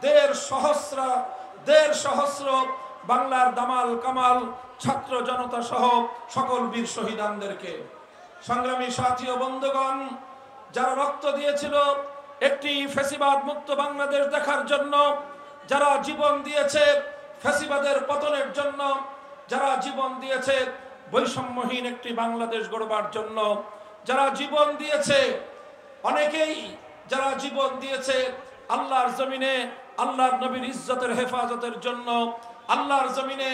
দেড় সহস্র বাংলার দামাল কামাল ছাত্র জনতা সহ সকল বীর শহীদানদেরকে। সংগ্রামী সাথী ও বন্ধুগণ, যারা রক্ত দিয়েছিল একটি ফ্যাসিবাদ মুক্ত বাংলাদেশ দেখার জন্য, যারা জীবন দিয়েছে ফ্যাসিবাদের পতনের জন্য, যারা জীবন দিয়েছে বৈষম্যহীন একটি বাংলাদেশ গড়বার জন্য, যারা জীবন দিয়েছে, অনেকেই যারা জীবন দিয়েছে আল্লাহর জমিনে আল্লাহর নবীর ইজ্জতের হেফাজতের জন্য, আল্লাহর জমিনে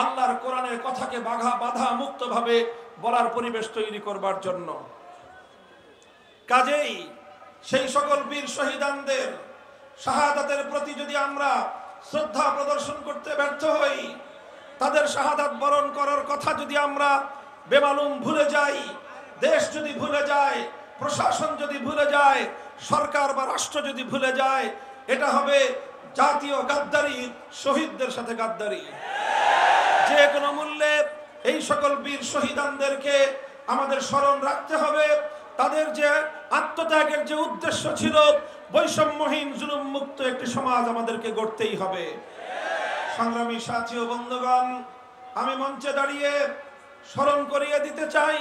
আল্লাহর কোরআনের কথাকে বাধা মুক্তভাবে বলার পরিবেশ তৈরি করবার জন্য। কাজেই সেই সকল বীর শহীদানদের শাহাদাতের প্রতি যদি আমরা শ্রদ্ধা প্রদর্শন করতে ব্যর্থ হই, তাদের শাহাদাত বরণ করার কথা যদি আমরা বেমালুম ভুলে যাই, দেশ যদি ভুলে যায়, প্রশাসন যদি ভুলে যায়, সরকার বা রাষ্ট্র যদি ভুলে যায়, এটা হবে জাতীয় গাদ্দারি, শহীদদের সাথে গাদ্দারি। যে কোনো মূল্যে এই সকল বীর শহীদানদেরকে আমাদের স্মরণ রাখতে হবে। তাদের যে আত্মত্যাগের যে উদ্দেশ্য ছিল, বৈষম্যহীন জুলুম মুক্ত একটি সমাজ আমাদেরকে গড়তেই হবে। সংগ্রামী সাথী ও বন্ধুগণ, আমি মঞ্চে দাঁড়িয়ে স্মরণ করিয়ে দিতে চাই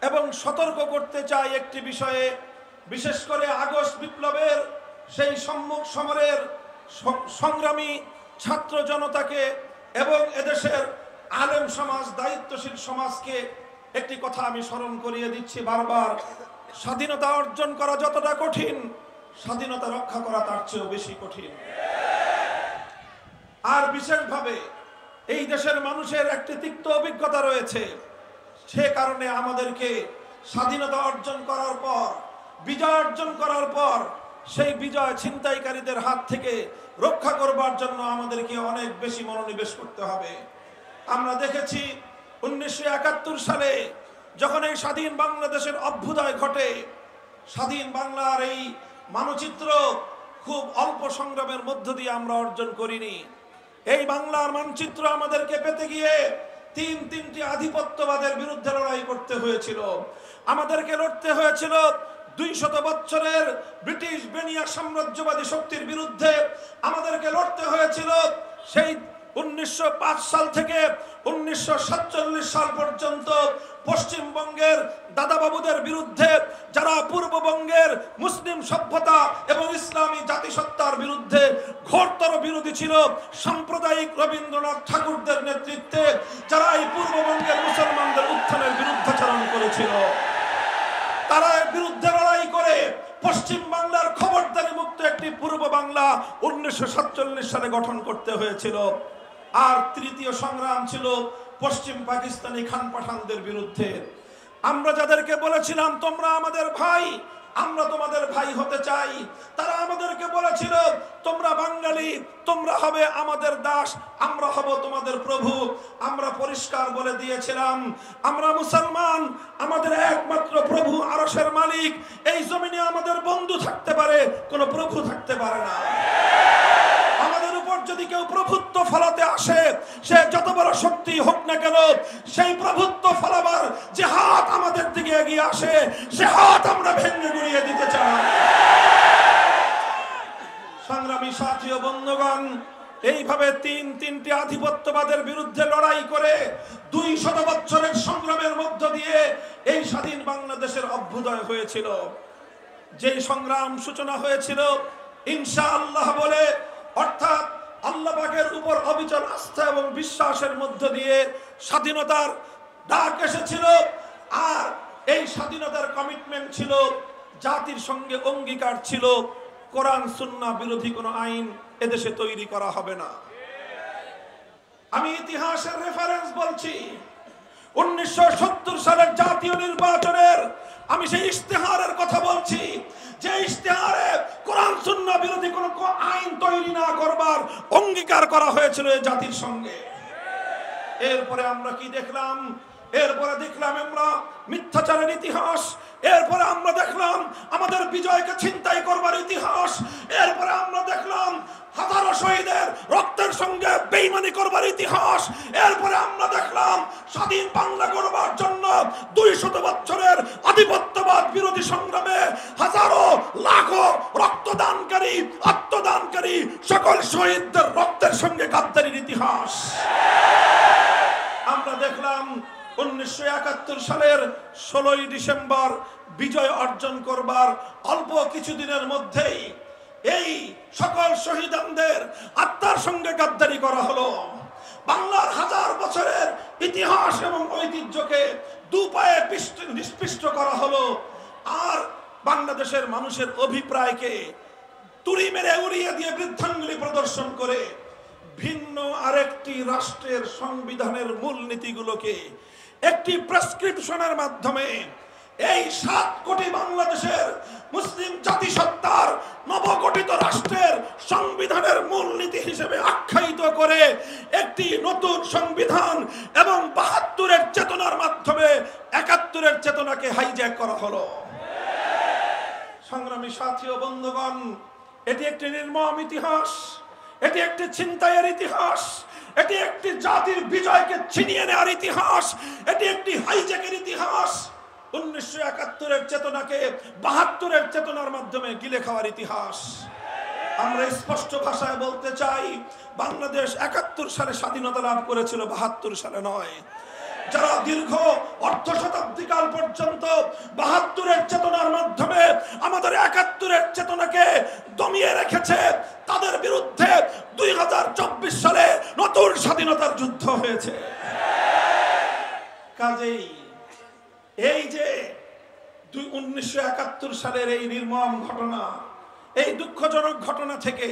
এবং সতর্ক করতে চাই একটি বিষয়ে, বিশেষ করে আগস্ট বিপ্লবের সেই সম্মুখ সমরের সংগ্রামী ছাত্র জনতাকে এবং এদেশের আলেম সমাজ, দায়িত্বশীল সমাজকে একটি কথা আমি স্মরণ করিয়ে দিচ্ছি বারবার। স্বাধীনতা অর্জন করা যতটা কঠিন, স্বাধীনতা রক্ষা করা তার চেয়েও বেশি কঠিন। আর বিশেষভাবে এই দেশের মানুষের একটি তিক্ত অভিজ্ঞতা রয়েছে। সে কারণে আমাদেরকে স্বাধীনতা অর্জন করার পর, বিজয় অর্জন করার পর সেই বিজয় ছিনতাইকারীদের হাত থেকে রক্ষা করবার জন্য আমাদেরকে অনেক বেশি মনোনিবেশ করতে হবে। আমরা দেখেছি 1971 সালে যখন এই স্বাধীন বাংলাদেশের অভ্যুদয় ঘটে, স্বাধীন বাংলার এই মানচিত্র খুব অল্প সংগ্রামের মধ্য দিয়ে আমরা অর্জন করিনি। এই বাংলার মানচিত্র আমাদেরকে পেতে গিয়ে তিনটি আধিপত্যবাদের বিরুদ্ধে লড়াই করতে হয়েছিল। আমাদেরকে লড়তে হয়েছিল 200 বছরের ব্রিটিশ বেনিয়া সাম্রাজ্যবাদী শক্তির বিরুদ্ধে। আমাদেরকে লড়তে হয়েছিল সেই 1905 সাল থেকে 1947 সাল পর্যন্ত পশ্চিমবঙ্গের দাদাবাবুদের বিরুদ্ধে, যারা পূর্ববঙ্গের মুসলিম সভ্যতা এবং ইসলামী জাতিসত্তার বিরুদ্ধে ঘোরতর বিরোধী ছিল। সাম্প্রদায়িক রবীন্দ্রনাথ ঠাকুরদের নেতৃত্বে যারা এই পূর্ববঙ্গের মুসলমানদের উত্থানের বিরুদ্ধাচরণ করেছিল, তারা এর বিরুদ্ধে লড়াই করে পশ্চিম বাংলার খবরদারি মুক্ত একটি পূর্ব বাংলা 1947 সালে গঠন করতে হয়েছিল। আর তৃতীয় সংগ্রাম ছিল পশ্চিম পাকিস্তানি খান পাঠানদের বিরুদ্ধে। আমরা যাদেরকে বলেছিলাম তোমরা আমাদের ভাই, আমরা তোমাদের ভাই হতে চাই, তারা আমাদেরকে বলেছিল তোমরা বাঙালি, তোমরা হবে আমাদের দাস, আমরা হব তোমাদের প্রভু। আমরা পরিষ্কার বলে দিয়েছিলাম আমরা মুসলমান, আমাদের একমাত্র প্রভু আরশের মালিক। এই জমিনে আমাদের বন্ধু থাকতে পারে, কোনো প্রভু থাকতে পারে না। আমাদের উপর যদি কেউ প্রভুত্ব ফলাতে আসে, সে যত বড় শক্তি হোক না কেন, সেই প্রভুত্ব ফলাবার যে হাত আমাদের দিকে এগিয়ে আসে, সে হাত আমরা ভেঙে গুড়িয়ে দিতে চাই। সংগ্রামী সাথী ও বন্ধুগণ, এইভাবে তিনটি আধিপত্যবাদের বিরুদ্ধে লড়াই করে 200 বছরের সংগ্রামের মধ্য দিয়ে এই স্বাধীন বাংলাদেশের অভ্যুদয় হয়েছিল। যেই সংগ্রাম সূচনা হয়েছিল ইনশাআল্লাহ বলে, অর্থাৎ আল্লাহ পাকের উপর অবিচল আস্থা এবং বিশ্বাসের মধ্য দিয়ে স্বাধীনতার ডাক এসেছিল। আর এই স্বাধীনতার কমিটমেন্ট ছিল, জাতির সঙ্গে অঙ্গীকার ছিল, কোরআন সুন্নাহ বিরোধী কোনো আইন এদেশে তৈরি করা হবে না। আমি ইতিহাসের রেফারেন্স বলছি। 1970 সালের জাতীয় নির্বাচনের আমি সেই ইশতেহারের কথা বলছি, যে ইশতেহারে কোরআন সুন্নাহ বিরোধী কোনো আইন তৈরি না করবার অঙ্গীকার করা হয়েছিল এই জাতির সঙ্গে। এরপরে আমরা কি দেখলাম? এরপরে দেখলাম আমরা মিথ্যাচারের ইতিহাস। এরপরে আমরা দেখলাম আমাদের বিজয়কে ছিনতাই করবার ইতিহাস। এরপরে আমরা দেখলাম হাজারো শহীদের রক্তের সঙ্গে বেঈমানি করবার ইতিহাস। এরপরে আমরা দেখলাম স্বাধীন বাংলা গড়বার জন্য 200 বছরের আধিপত্য আধিপত্যবাদ বিরোধী সংগ্রামে হাজারো লাখো রক্তদানকারী আত্মদানকারী সকল শহীদদের রক্তের সঙ্গে গাদ্দারির ইতিহাস আমরা দেখলাম। 1971 সালের 16 ডিসেম্বর বিজয় অর্জন করবার অল্প কিছুদিনের মধ্যেই এই সকল শহীদদের আত্মার সঙ্গে গাদ্দারি করা হলো। বাংলার হাজার বছরের ইতিহাস এবং ঐতিহ্যকে দুপায়ে নিষ্পিষ্ট করা হলো। আর বাংলাদেশের মানুষের অভিপ্রায়কে তুড়ি মেরে উড়িয়ে দিয়ে বৃদ্ধাঙ্গুলি প্রদর্শন করে ভিন্ন আরেকটি রাষ্ট্রের সংবিধানের মূলনীতিগুলোকে একটি প্রেসক্রিপশনের মাধ্যমে এই 7 কোটি বাংলাদেশের মুসলিম জাতিসত্তার নবগঠিত রাষ্ট্রের সংবিধানের মূলনীতি হিসেবে আখ্যায়িত করে একটি নতুন সংবিধান এবং 72-এর চেতনার মাধ্যমে 71-এর চেতনাকে হাইজ্যাক করা হলো। সংগ্রামী সাথী ও বন্ধুগণ, এটি একটি নির্মম ইতিহাস, এটি একটি ছিনতাইয়ের ইতিহাস, এটি একটি জাতির বিজয়কে ছিনিয়ে নেওয়ার ইতিহাস, এটি একটি হাইজ্যাকের ইতিহাস। 1971-এর চেতনাকে 72-এর চেতনার মাধ্যমে গিলে খাওয়ার ইতিহাস। আমরা স্পষ্ট ভাষায় বলতে চাই, বাংলাদেশ 71 সালে স্বাধীনতা লাভ করেছিল, 72 সালে নয়। যারা দীর্ঘ অর্ধ শতাব্দীকাল পর্যন্ত 72-এর চেতনার মাধ্যমে আমাদের 71-এর চেতনাকে দমিয়ে রেখেছে, তাদের বিরুদ্ধে 2024 সালে নতুন স্বাধীনতার যুদ্ধ হয়েছে। কাজেই এই যে 1971 সালের এই নির্মম ঘটনা, এই দুঃখজনক ঘটনা থেকে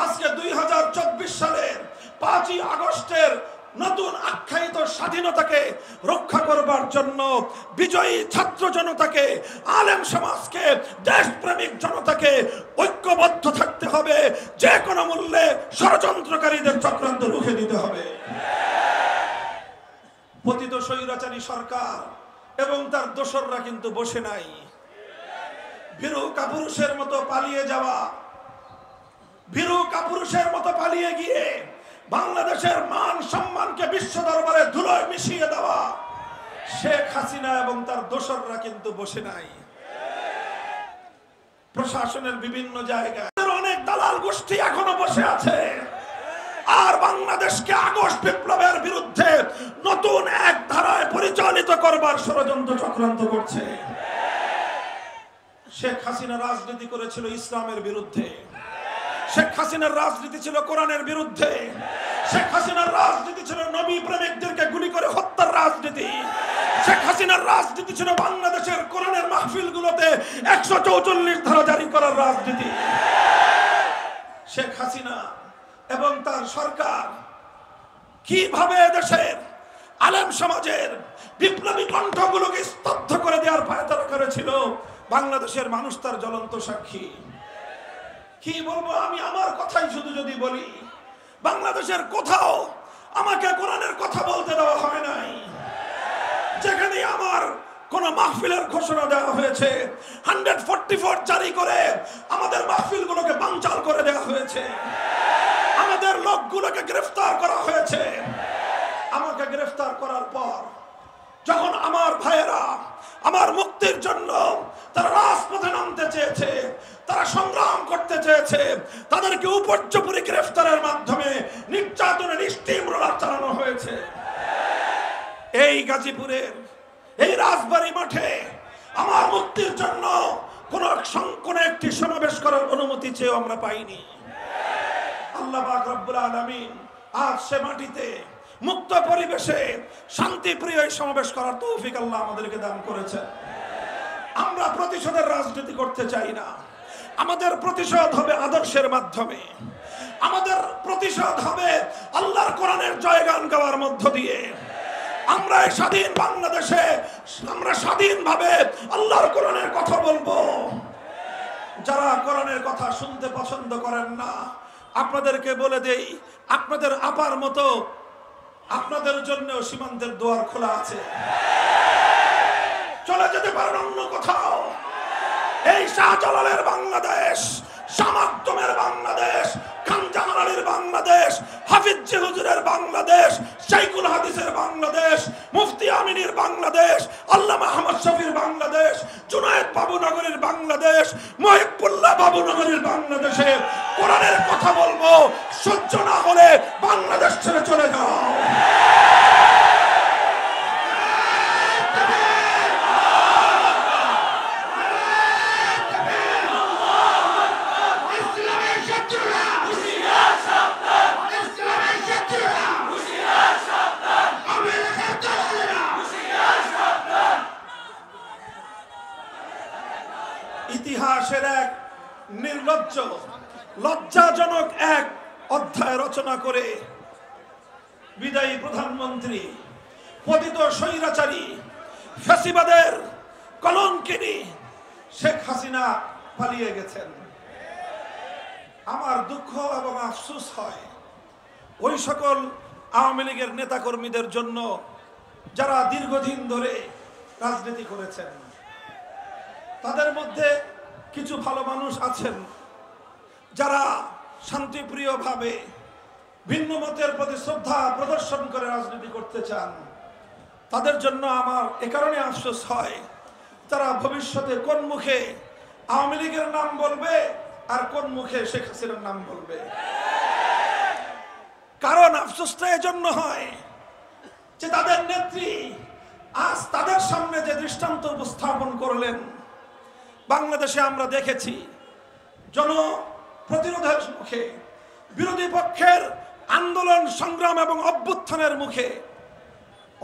আজকে 2024 সালের 5ই আগস্টের নতুন আখ্যায়িত স্বাধীনতাকে রক্ষা করবার জন্য বিজয়ী ছাত্র জনতাকে, আলেম সমাজকে, দেশপ্রেমিক জনতাকে ঐক্যবদ্ধ থাকতে হবে। যে কোনো মূল্যে ষড়যন্ত্রকারীদের চক্রান্ত রুখে দিতে হবে। পতিত স্বৈরাচারী সরকার এবং তার দোসররা কিন্তু বসে নাই। ভীরু কাপুরুষের মতো পালিয়ে যাওয়া, ভীরু কাপুরুষের মতো পালিয়ে গিয়ে বাংলাদেশের মান সম্মানকে বিশ্ব দরবারে ধুলোয় মিশিয়ে দেওয়া শেখ হাসিনা এবং তার দোসররা কিন্তু বসে নাই। প্রশাসনের বিভিন্ন জায়গায় অনেক দালাল গোষ্ঠী এখনো বসে আছে, আর বাংলাদেশকে আগস্ট বিপ্লবের বিরুদ্ধে নতুন এক ধারায় পরিচালিত করবার ষড়যন্ত্র চক্রান্ত করছে। শেখ হাসিনা রাজনীতি করেছিল ইসলামের বিরুদ্ধে, শেখ হাসিনার রাজনীতি ছিল কোরআনের বিরুদ্ধে, শেখ হাসিনার রাজনীতি ছিল নবী প্রেমিকদেরকে গুলি করে হত্যার রাজনীতি, শেখ হাসিনার রাজনীতি ছিল বাংলাদেশের কোরআনের মাহফিলগুলোতে 144 ধারা জারি করার রাজনীতি। শেখ হাসিনা এবং তার সরকার কিভাবে দেশের আলেম সমাজের বিপ্লবী কণ্ঠগুলোকে স্তব্ধ করে দেওয়ার পায়তারা করেছিল, বাংলাদেশের মানুষ তার জ্বলন্ত সাক্ষী। কি বলবো আমি, আমার কথাই শুধু যদি বলি, বাংলাদেশের কোথাও আমাকে কোরআনের কথা বলতে দেওয়া হয় নাই। যেখানে আমার কোন মাহফিলের ঘোষণা দেওয়া হয়েছে, 144 জারি করে আমাদের মাহফিলগুলোকে বানচাল করে দেওয়া হয়েছে, আমাদের লোকগুলোকে গ্রেফতার করা হয়েছে। আমাকে গ্রেফতার করার পর যখন আমার ভাইয়েরা আমার মুক্তির জন্য তারা রাজপথে নামতে চেয়েছে, তারা সংগ্রাম করতে চেয়েছে, তাদেরকে উপর্যুপরি গ্রেফতারের মাধ্যমে নির্যাতনের স্টিম রোলার চালানো হয়েছে। এই গাজীপুরের এই রাজবাড়ী মাঠে আমার মুক্তির জন্য কোন একটি সমাবেশ করার অনুমতি চেয়েও আমরা পাইনি। আল্লাহ পাক রব্বুল আলামিন আজ সে মাটিতে মুক্ত পরিবেশে শান্তিপ্রিয় সমাবেশ করার তৌফিক আল্লাহ আমাদেরকে দান করেছেন। আমরা প্রতিশোধের রাজনীতি করতে চাই না। আমাদের প্রতিশোধ হবে আদর্শের মাধ্যমে, আমাদের প্রতিশোধ হবে আল্লাহর কোরআনের জয়গান গাওয়ার মধ্য দিয়ে। আমরা এই স্বাধীন বাংলাদেশে আমরা স্বাধীনভাবে আল্লাহর কোরআনের কথা বলবো। যারা কোরআনের কথা শুনতে পছন্দ করেন না, আপনাদেরকে বলে দেই, আপনাদের আপার মতো আপনাদের জন্য সীমান্তের দুয়ার খোলা আছে, চলে যেতে পারেন অন্য কোথাও। এই শাহজালালের বাংলাদেশ, শামাক্তমের বাংলাদেশ, খানজাহান আলীর বাংলাদেশ, হাফিজ হুজুরের বাংলাদেশ, শাইখুল হাদিসের বাংলাদেশ, মুফতি আমিনীর বাংলাদেশ, আল্লামা আহমদ শফির বাংলাদেশ, বাংলাদেশ, মহিবুল্লাহ বাবুনগরীর বাংলাদেশে কোরআনের কথা বলবো, সহ্য না হলে বাংলাদেশ ছেড়ে চলে যাও। ইতিহাসের এক নির্লজ্জ, লজ্জাজনক এক অধ্যায় রচনা করে বিদায়ী প্রধানমন্ত্রী, পতিত স্বৈরাচারী, ফ্যাসিবাদের কলঙ্কিনী শেখ হাসিনা পালিয়ে গেছেন। আমার দুঃখ এবং আফসোস হয় ওই সকল আওয়ামী লীগের নেতাকর্মীদের জন্য যারা দীর্ঘদিন ধরে রাজনীতি করেছেন। তাদের মধ্যে কিছু ভালো মানুষ আছেন যারা শান্তিপ্রিয়ভাবে ভিন্ন মতের প্রতি শ্রদ্ধা প্রদর্শন করে রাজনীতি করতে চান। তাদের জন্য আমার এ কারণে আফসোস হয়, তারা ভবিষ্যতে কোন মুখে আওয়ামী লীগের নাম বলবে আর কোন মুখে শেখ হাসিনার নাম বলবে। কারণ আফসোসটা এজন্য হয় যে তাদের নেত্রী আজ তাদের সামনে যে দৃষ্টান্ত উপস্থাপন করলেন, বাংলাদেশে আমরা দেখেছি জনপ্রতিরোধের মুখে, বিরোধী পক্ষের আন্দোলন সংগ্রাম এবং অভ্যুত্থানের মুখে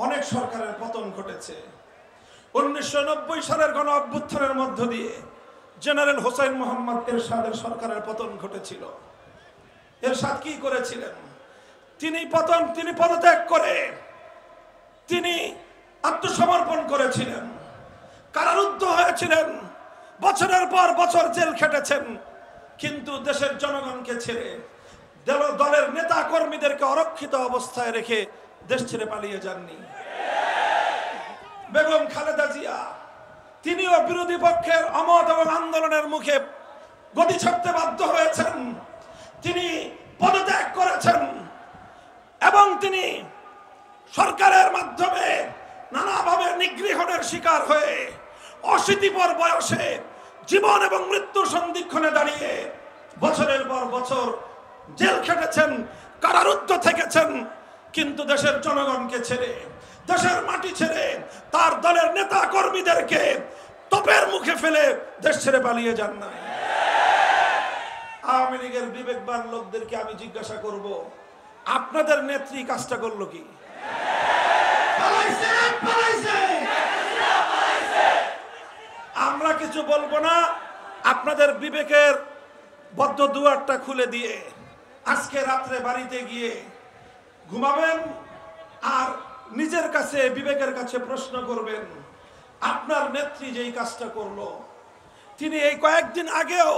অনেক সরকারের পতন ঘটেছে। 1990 সালের গণ অভ্যুত্থানের মধ্য দিয়ে জেনারেল হোসেন মোহাম্মদ এরশাদের সরকারের পতন ঘটেছিল। এরশাদ কি করেছিলেন? তিনি পদত্যাগ করে তিনি আত্মসমর্পণ করেছিলেন, কারারুদ্ধ হয়েছিলেন, বছরের পর বছর জেল খেটেছেন, কিন্তু দেশের জনগণকে ছেড়ে, দলের নেতা কর্মীদেরকে অরক্ষিত অবস্থায় রেখে দেশ ছেড়ে পালিয়ে যাননি। বেগম খালেদা জিয়া তিনিও বিরোধী পক্ষের অমত এবং আন্দোলনের মুখে গদি ছাড়তে বাধ্য হয়েছেন। তিনি পদত্যাগ করেছেন এবং তিনি সরকারের মাধ্যমে নানাভাবে নিগৃহণের শিকার হয়ে অশীতিপর বয়সে জীবন এবং মৃত্যুর সন্ধিক্ষণে দাঁড়িয়ে বছরের পর বছর জেল খেটেছেন, কারারুদ্ধ থেকেছেন, কিন্তু দেশের জনগণকে ছেড়ে, দেশের মাটি ছেড়ে, তার দলের নেতা কর্মীদেরকে তোপের মুখে ফেলে দেশ ছেড়ে পালিয়ে যান না। আওয়ামী লীগের বিবেকবান লোকদেরকে আমি জিজ্ঞাসা করব, আপনাদের নেত্রী কাজটা করলো কি? আমরা কিছু বলবো না, আপনাদের বিবেকের বদ্ধ দুয়ারটা খুলে দিয়ে আজকে রাত্রে বাড়িতে গিয়ে ঘুমাবেন আর নিজের কাছে, বিবেকের কাছে প্রশ্ন করবেন, আপনার নেত্রী যেই কাজটা করলো, তিনি এই কয়েকদিন আগেও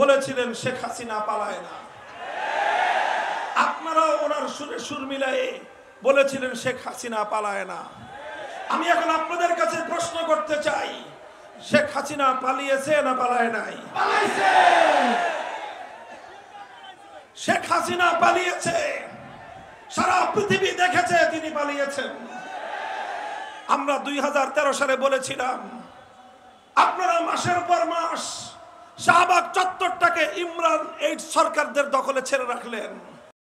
বলেছিলেন শেখ হাসিনা পালায় না। আপনারাও ওনার সুরে সুর মিলাই বলেছিলেন শেখ হাসিনা পালায় না। আমি এখন আপনাদের কাছে প্রশ্ন করতে চাই, শেখ হাসিনা পালিয়েছে না পালায় নাই? শেখ হাসিনা পালিয়েছে, সারা পৃথিবী দেখেছে তিনি পালিয়েছেন। আমরা 2013 সালে বলেছিলাম আপনারা মাসের পর মাস শাহবাগ চত্বরটাকে ইমরান এইড সরকারদের দখলে ছেড়ে রাখলেন।